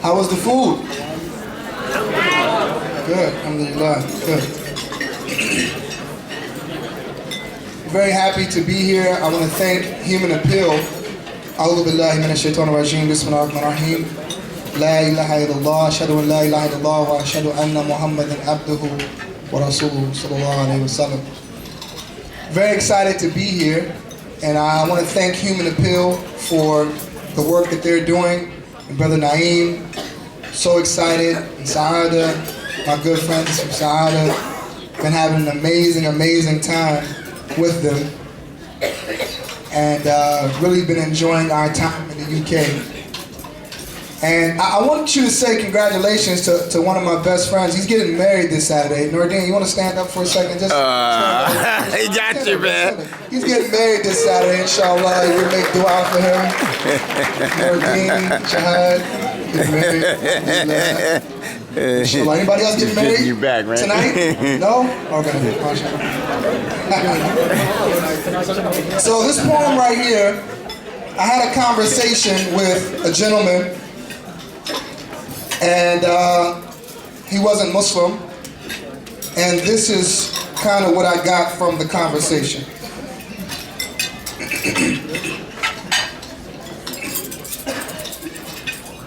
How was the food? Good, alhamdulillah, good. Very happy to be here. I want to thank Human Appeal. A'udhu billahi minash shaitanir rajim. Bismillahirrahmanirrahim. La ilaha illallah. Ashhadu an la ilaha illallah wa ashhadu anna Muhammadan abduhu wa rasuluhu sallallahu alayhi wa sallam. Very excited to be here, and I want to thank Human Appeal for the work that they're doing. And Brother Naeem, so excited, and Saada, my good friends from Saada, been having an amazing time with them, and really been enjoying our time in the UK. And I want you to say congratulations to one of my best friends. He's getting married this Saturday. Nordine, you want to stand up for a second? Just he got you, man. He's getting married this Saturday, inshallah. We'll make dua for him. Nordine, Shahad, getting married. Inshallah. Anybody else getting married? You back, right? Tonight? No? Okay. So this poem right here, I had a conversation with a gentleman, and he wasn't Muslim, and this is kind of what I got from the conversation.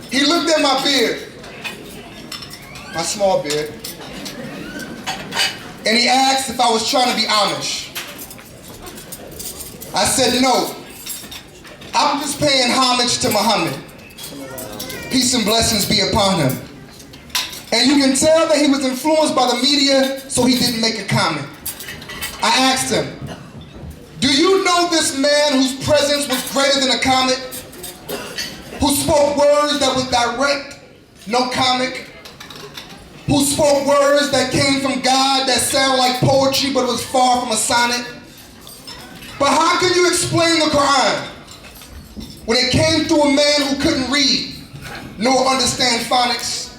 He looked at my beard, my small beard, and he asked if I was trying to be Amish. I said no. I'm just paying homage to Muhammad. Peace and blessings be upon him. And you can tell that he was influenced by the media, so he didn't make a comment. I asked him, do you know this man whose presence was greater than a comet? Who spoke words that was direct, no comic? Who spoke words that came from God that sound like poetry but was far from a sonnet? But how can you explain the Quran when it came through a man who couldn't read nor understand phonics?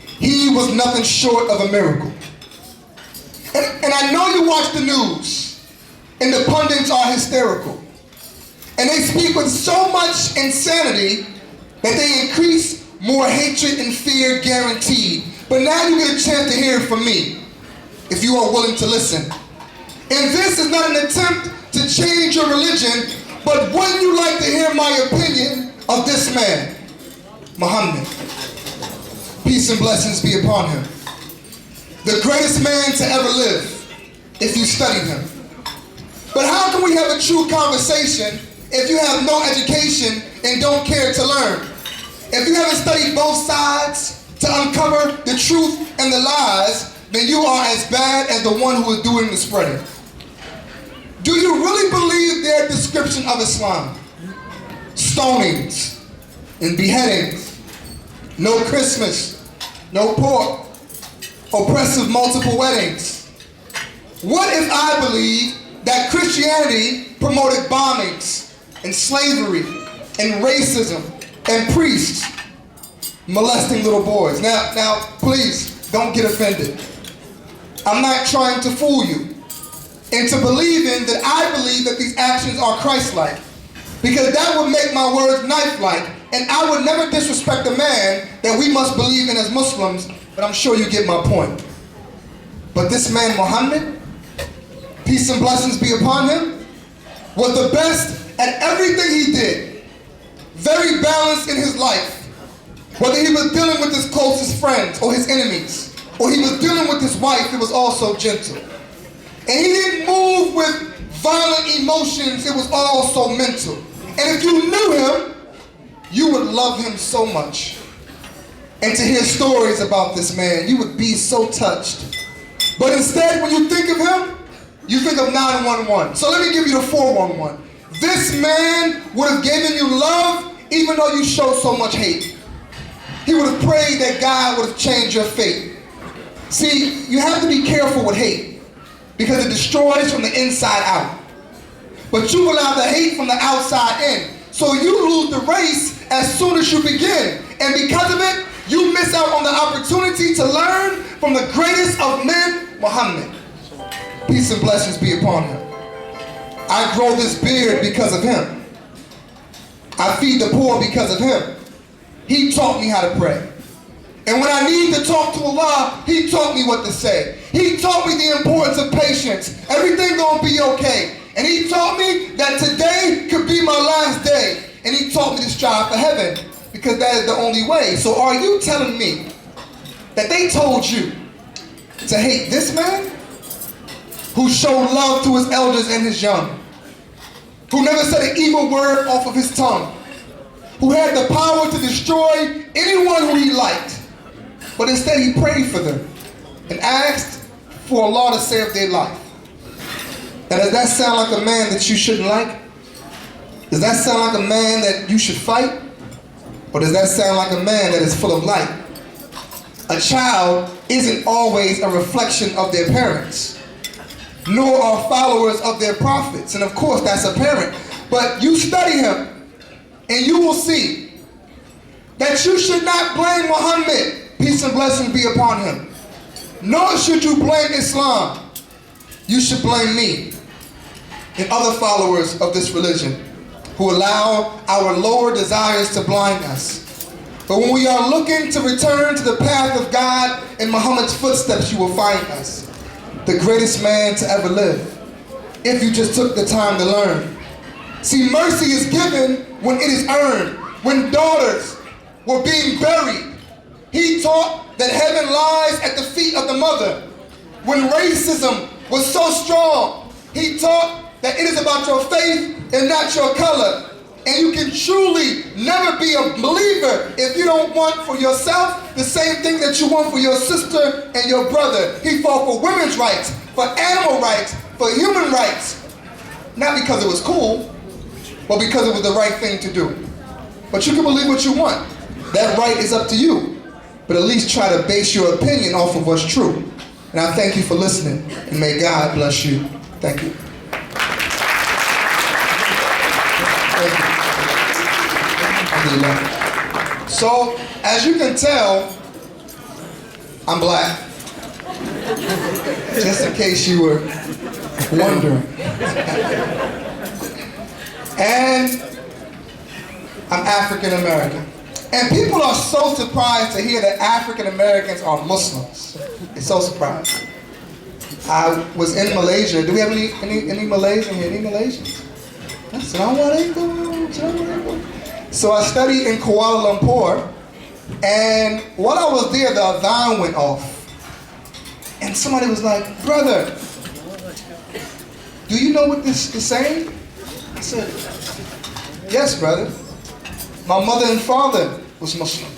He was nothing short of a miracle. And I know you watch the news, and the pundits are hysterical. And they speak with so much insanity that they increase more hatred and fear guaranteed. But now you get a chance to hear it from me, if you are willing to listen. And this is not an attempt to change your religion, but wouldn't you like to hear my opinion of this man, Muhammad? Peace and blessings be upon him. The greatest man to ever live, if you studied him. But how can we have a true conversation if you have no education and don't care to learn? If you haven't studied both sides to uncover the truth and the lies, then you are as bad as the one who is doing the spreading. Do you really believe their description of Islam? Stonings and beheadings, no Christmas, no pork, oppressive multiple weddings. What if I believe that Christianity promoted bombings and slavery and racism and priests molesting little boys? Now, please don't get offended. I'm not trying to fool you into believing that I believe that these actions are Christ-like, because that would make my words knife-like, and I would never disrespect a man that we must believe in as Muslims, but I'm sure you get my point. But this man, Muhammad, peace and blessings be upon him, was the best at everything he did. Very balanced in his life. Whether he was dealing with his closest friends or his enemies, or he was dealing with his wife, it was also gentle. And he didn't move with violent emotions, it was all so mental. And if you knew him, you would love him so much. And to hear stories about this man, you would be so touched. But instead, when you think of him, you think of 911. So let me give you the 411. This man would have given you love even though you showed so much hate. He would have prayed that God would have changed your fate. See, you have to be careful with hate, because it destroys from the inside out. But you allow the hate from the outside in. So you lose the race as soon as you begin. And because of it, you miss out on the opportunity to learn from the greatest of men, Muhammad. Peace and blessings be upon him. I grow this beard because of him. I feed the poor because of him. he taught me how to pray. And when I need to talk to Allah, he taught me what to say. He taught me the importance of patience. Everything gonna be okay. And he taught me that today could be my last day. And he taught me to strive for heaven, because that is the only way. So are you telling me that they told you to hate this man who showed love to his elders and his young, who never said an evil word off of his tongue, who had the power to destroy anyone who he liked, but instead he prayed for them and asked for Allah to save their life? Now, does that sound like a man that you shouldn't like? Does that sound like a man that you should fight? Or does that sound like a man that is full of light? A child isn't always a reflection of their parents, nor are followers of their prophets. And of course, that's apparent. But you study him, and you will see that you should not blame Muhammad, peace and blessings be upon him, nor should you blame Islam. You should blame me and other followers of this religion who allow our lower desires to blind us. But when we are looking to return to the path of God in Muhammad's footsteps, you will find us, the greatest man to ever live, if you just took the time to learn. See, mercy is given when it is earned. When daughters were being buried, he taught that heaven lies at the feet of the mother. When racism was so strong, he taught that it is about your faith and not your color. And you can truly never be a believer if you don't want for yourself the same thing that you want for your sister and your brother. He fought for women's rights, for animal rights, for human rights. Not because it was cool, but because it was the right thing to do. But you can believe what you want. That right is up to you. But at least try to base your opinion off of what's true. And I thank you for listening. And may God bless you. Thank you. So, as you can tell, I'm black. Just in case you were wondering. And I'm African American. And people are so surprised to hear that African Americans are Muslims. They're so surprised. I was in Malaysia. Do we have any Malaysians here? Any Malaysians? Assalamualaikum. So I studied in Kuala Lumpur, and while I was there, the adhan went off. And somebody was like, "Brother, do you know what this is saying?" I said, "Yes, brother. My mother and father was Muslim.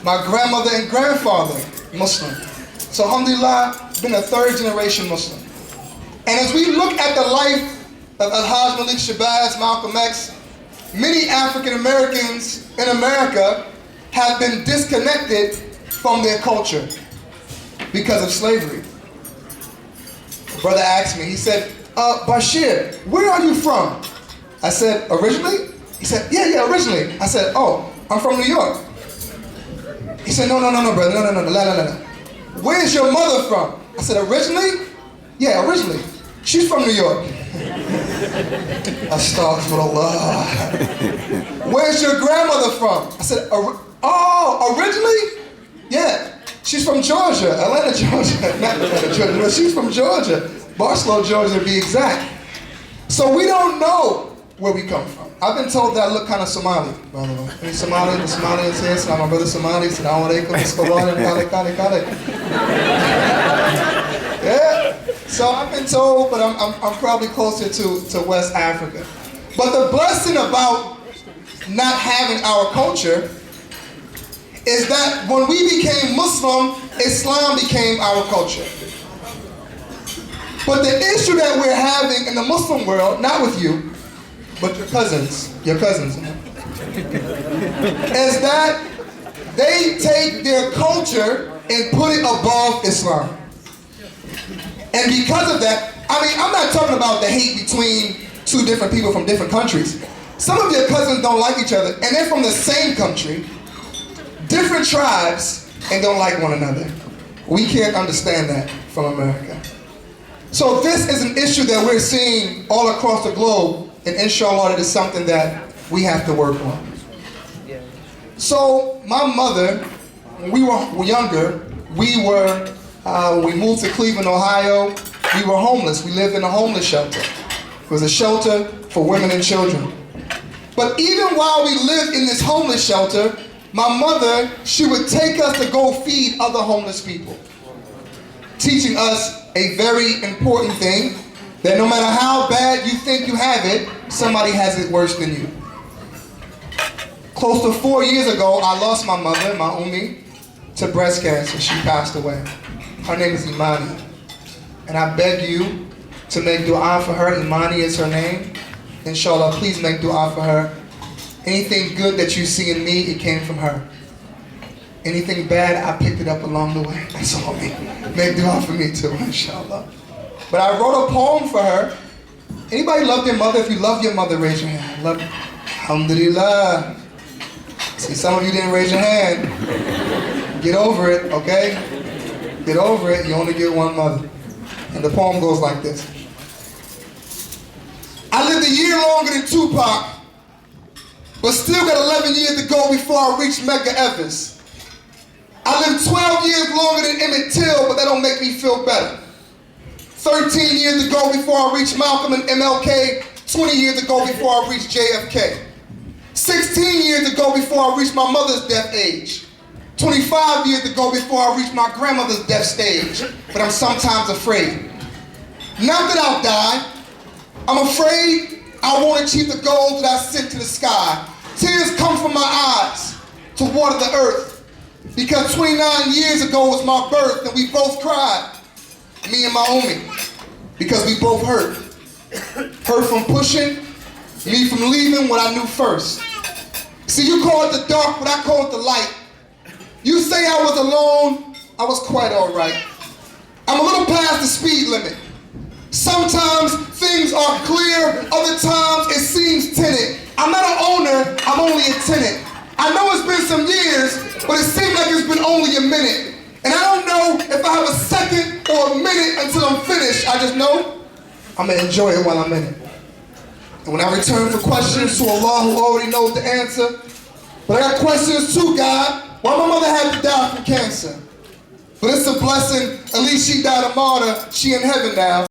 My grandmother and grandfather, Muslim. So alhamdulillah, been a third generation Muslim." And as we look at the life of Al-Hajj Malik Shabazz, Malcolm X, many African Americans in America have been disconnected from their culture because of slavery. A brother asked me, he said, "Bashir, where are you from?" I said, "Originally?" He said, yeah, originally. I said, "Oh, I'm from New York." He said, no, brother, no. "Where's your mother from?" I said, "Originally?" "Yeah, originally. She's from New York." Astaghfirullah. "Where's your grandmother from?" I said, originally? Yeah, she's from Georgia, Atlanta, Georgia. Not Atlanta, Georgia, no, she's from Georgia. Barstow, Georgia to be exact. So we don't know where we come from. I've been told that I look kind of Somali, by the way. Any Somali? The Somali is here, so my brother Somali, Assalamu alaikum, kale. Yeah. So I've been told, but I'm probably closer to West Africa. But the blessing about not having our culture is that when we became Muslim, Islam became our culture. But the issue that we're having in the Muslim world, not with you, but your cousins, is that they take their culture and put it above Islam. And because of that, I mean, I'm not talking about the hate between two different people from different countries. Some of your cousins don't like each other, and they're from the same country, different tribes, and don't like one another. We can't understand that from America. So this is an issue that we're seeing all across the globe, and inshallah it is something that we have to work on. So my mother, when we were younger, when we moved to Cleveland, Ohio, we were homeless. We lived in a homeless shelter. It was a shelter for women and children. But even while we lived in this homeless shelter, my mother, she would take us to go feed other homeless people, teaching us a very important thing, that no matter how bad you think you have it, somebody has it worse than you. Close to 4 years ago, I lost my mother, my Umi, to breast cancer. She passed away. Her name is Imani. And I beg you to make dua for her. Imani is her name. Inshallah, please make dua for her. Anything good that you see in me, it came from her. Anything bad, I picked it up along the way. That's all me. Make dua for me too, inshallah. But I wrote a poem for her. Anybody love their mother? If you love your mother, raise your hand. Love. Alhamdulillah. See, some of you didn't raise your hand. Get over it, okay? Get over it. You only get one mother. And the poem goes like this. I lived a year longer than Tupac, but still got 11 years to go before I reach Medgar Evers. I lived 12 years longer than Emmett Till, but that don't make me feel better. 13 years to go before I reach Malcolm and MLK. 20 years to go before I reach JFK. 16 years to go before I reach my mother's death age. 25 years to go before I reach my grandmother's death stage. But I'm sometimes afraid. Not that I'll die. I'm afraid I won't achieve the goals that I sent to the sky. Tears come from my eyes to water the earth. Because 29 years ago was my birth and we both cried. Me and my Umi. Because we both hurt. Hurt from pushing, me from leaving what I knew first. See, you call it the dark, but I call it the light. You say I was alone, I was quite all right. I'm a little past the speed limit. Sometimes things are clear, other times it seems tinted. I'm not an owner, I'm only a tenant. I know it's been some years, but it seems like it's been only a minute. And I don't know if I have a second or a minute until I'm finished. I just know I'm gonna enjoy it while I'm in it. And when I return for questions to Allah who already knows the answer, but I got questions too, God. Why my mother had to die from cancer? But it's a blessing, at least she died a martyr, she in heaven now.